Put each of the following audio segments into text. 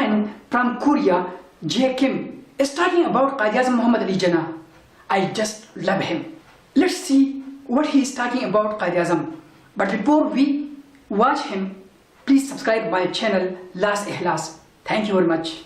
friend from Korea, J. Kim, is talking about Qaid Muhammad Ali Jinnah. I just love him. Let's see what he is talking about Qaid Azam. But before we watch him, please subscribe my channel Laas Ekhlass. Thank you very much.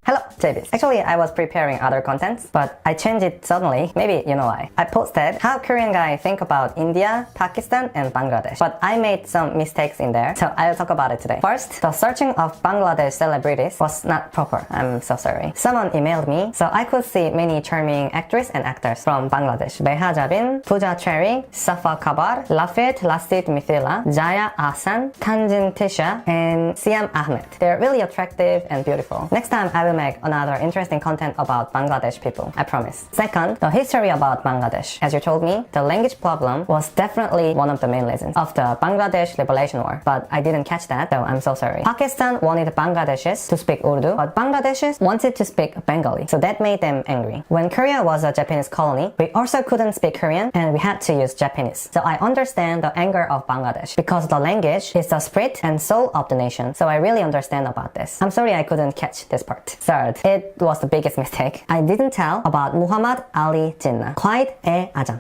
Hello, JBs. Actually, I was preparing other contents, but I changed it suddenly. Maybe you know why. I posted how Korean guys think about India, Pakistan, and Bangladesh. But I made some mistakes in there, so I'll talk about it today. First, the searching of Bangladesh celebrities was not proper. I'm so sorry. Someone emailed me, so I could see many charming actresses and actors from Bangladesh. Beha Jabin, Pooja Cherry, Safa Kabar, Lafayette Lassit Mithila, Jaya Ahsan, Tanjin Tisha, and Siam Ahmed. They're really attractive and beautiful. Next time, I will make another interesting content about Bangladesh people, I promise. Second, the history about Bangladesh. As you told me, the language problem was definitely one of the main reasons of the Bangladesh Liberation War, but I didn't catch that, so I'm so sorry. Pakistan wanted Bangladeshis to speak Urdu, but Bangladeshis wanted to speak Bengali, so that made them angry. When Korea was a Japanese colony, we also couldn't speak Korean and we had to use Japanese. So I understand the anger of Bangladesh because the language is the spirit and soul of the nation, so I really understand about this. I'm sorry I couldn't catch this part. Third, it was the biggest mistake. I didn't tell about Muhammad Ali Jinnah, Quaid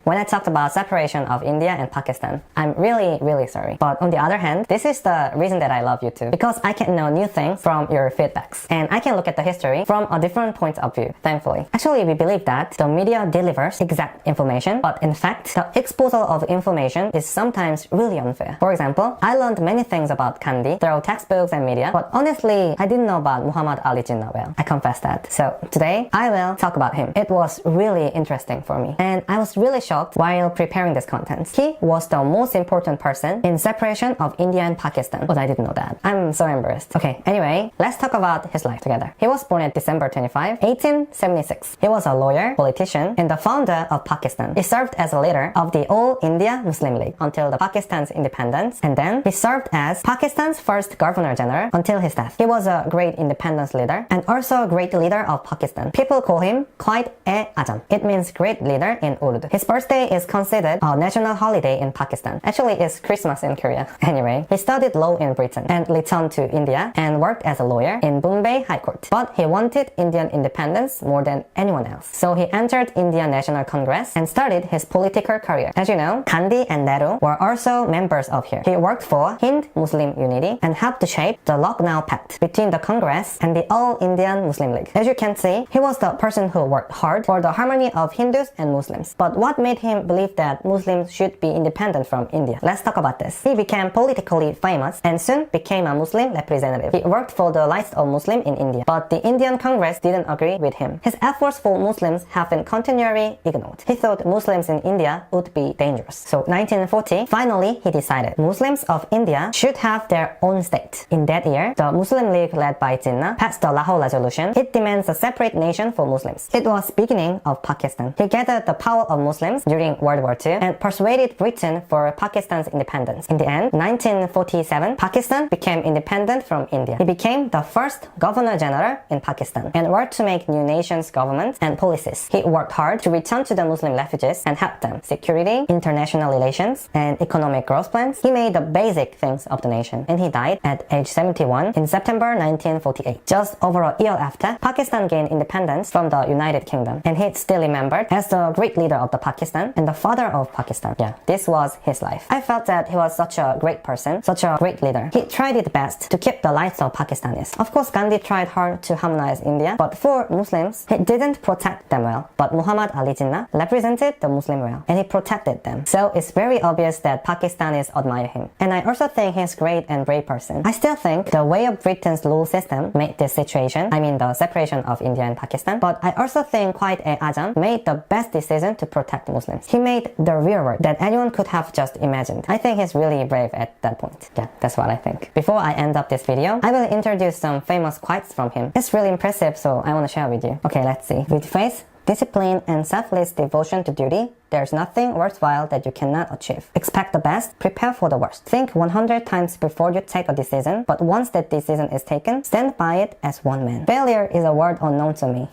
when I talked about separation of India and Pakistan. I'm really sorry. But on the other hand, this is the reason that I love YouTube, because I can know new things from your feedbacks, and I can look at the history from a different point of view, thankfully. Actually, we believe that the media delivers exact information, but in fact, the exposure of information is sometimes really unfair. For example, I learned many things about Gandhi through textbooks and media, but honestly, I didn't know about Muhammad Ali Jinnah well. I confess that. So today, I will talk about him. It was really interesting for me, and I was really shocked while preparing this content. He was the most important person in separation of India and Pakistan, but I didn't know that. I'm so embarrassed. Okay, anyway, let's talk about his life together. He was born on December 25, 1876. He was a lawyer, politician, and the founder of Pakistan. He served as a leader of the All India Muslim League until the Pakistan's independence, and then he served as Pakistan's first Governor General until his death. He was a great independence leader and also a great leader of Pakistan. People call him Quaid-e-Azam. It means great leader in Urdu. His birthday is considered a national holiday in Pakistan. Actually, it's Christmas in Korea. Anyway, he studied law in Britain and returned to India and worked as a lawyer in Bombay High Court. But he wanted Indian independence more than anyone else. So he entered Indian National Congress and started his political career. As you know, Gandhi and Nehru were also members of here. He worked for Hind-Muslim unity and helped to shape the Lucknow Pact between the Congress and the All Indian Muslim League. As you can see, he was the person who worked hard for the harmony of Hindus and Muslims. But what made him believe that Muslims should be independent from India? Let's talk about this. He became politically famous and soon became a Muslim representative. He worked for the rights of Muslims in India, but the Indian Congress didn't agree with him. His efforts for Muslims have been continually ignored. He thought Muslims in India would be dangerous. So 1940, finally he decided Muslims of India should have their own state. In that year, the Muslim League led by Jinnah passed the Lahore Resolution. It demands a separate nation for Muslims. It was beginning of Pakistan. He gathered the power of Muslims during World War II and persuaded Britain for Pakistan's independence. In the end, 1947, Pakistan became independent from India. He became the first Governor General in Pakistan and worked to make new nations' governments and policies. He worked hard to return to the Muslim refugees and help them. Security, international relations, and economic growth plans. He made the basic things of the nation, and he died at age 71 in September 1948. Just over a year after, Pakistan gained independence from the United Kingdom, and he's still remembered as the great leader of the Pakistan and the father of Pakistan. Yeah, this was his life. I felt that he was such a great person, such a great leader. He tried his best to keep the rights of Pakistanis. Of course, Gandhi tried hard to harmonize India, but for Muslims, he didn't protect them well. But Muhammad Ali Jinnah represented the Muslim well, and he protected them. So it's very obvious that Pakistanis admire him. And I also think he's a great and brave person. I still think the way of Britain's law system made this situation, I mean the separation of India and Pakistan, but I also think Quaid-e-Azam made the best decision to protect Muslims. He made the real world that anyone could have just imagined. I think he's really brave at that point. Yeah, that's what I think. Before I end up this video, I will introduce some famous quotes from him. It's really impressive, so I want to share with you. Okay, let's see. With faith, discipline, and selfless devotion to duty, there's nothing worthwhile that you cannot achieve. Expect the best, prepare for the worst. Think 100 times before you take a decision, but once that decision is taken, stand by it as one man. Failure is a word unknown to me.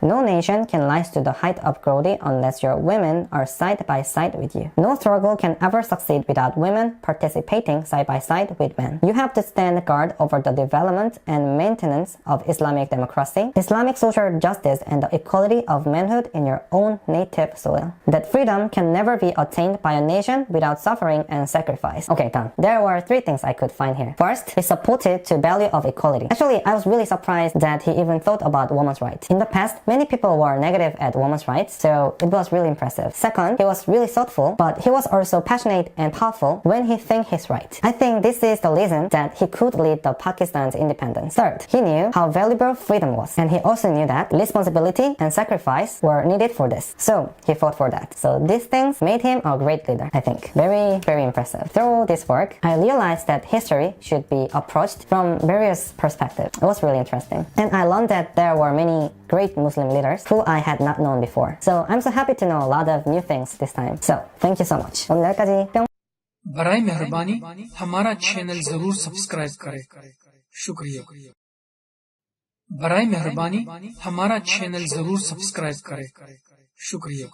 No nation can rise to the height of glory unless your women are side by side with you. No struggle can ever succeed without women participating side by side with men. You have to stand guard over the development and maintenance of Islamic democracy, Islamic social justice, and the equality of manhood in your own native soil. That freedom can never be attained by a nation without suffering and sacrifice. Okay, done. There were 3 things I could find here. First, he supported the value of equality. Actually, I was really surprised that he even thought about women's rights. In the past, many people were negative at women's rights, so it was really impressive. Second, he was really thoughtful, but he was also passionate and powerful when he thinks he's right. I think this is the reason that he could lead the Pakistan's independence. Third, he knew how valuable freedom was, and he also knew that responsibility and sacrifice were needed for this. So he fought for that. So these things made him a great leader, I think. Very, very impressive. Through this work, I realized that history should be approached from various perspectives. It was really interesting. And I learned that there were many great Muslim leaders who I had not known before. So I'm so happy to know a lot of new things this time. So thank you so much. 오늘 여기까지 뿅. बराए मेहरबानी हमारा channel जरूर subscribe करें। शुक्रिया। बराए मेहरबानी हमारा channel जरूर सब्सक्राइब करें। शुक्रिया।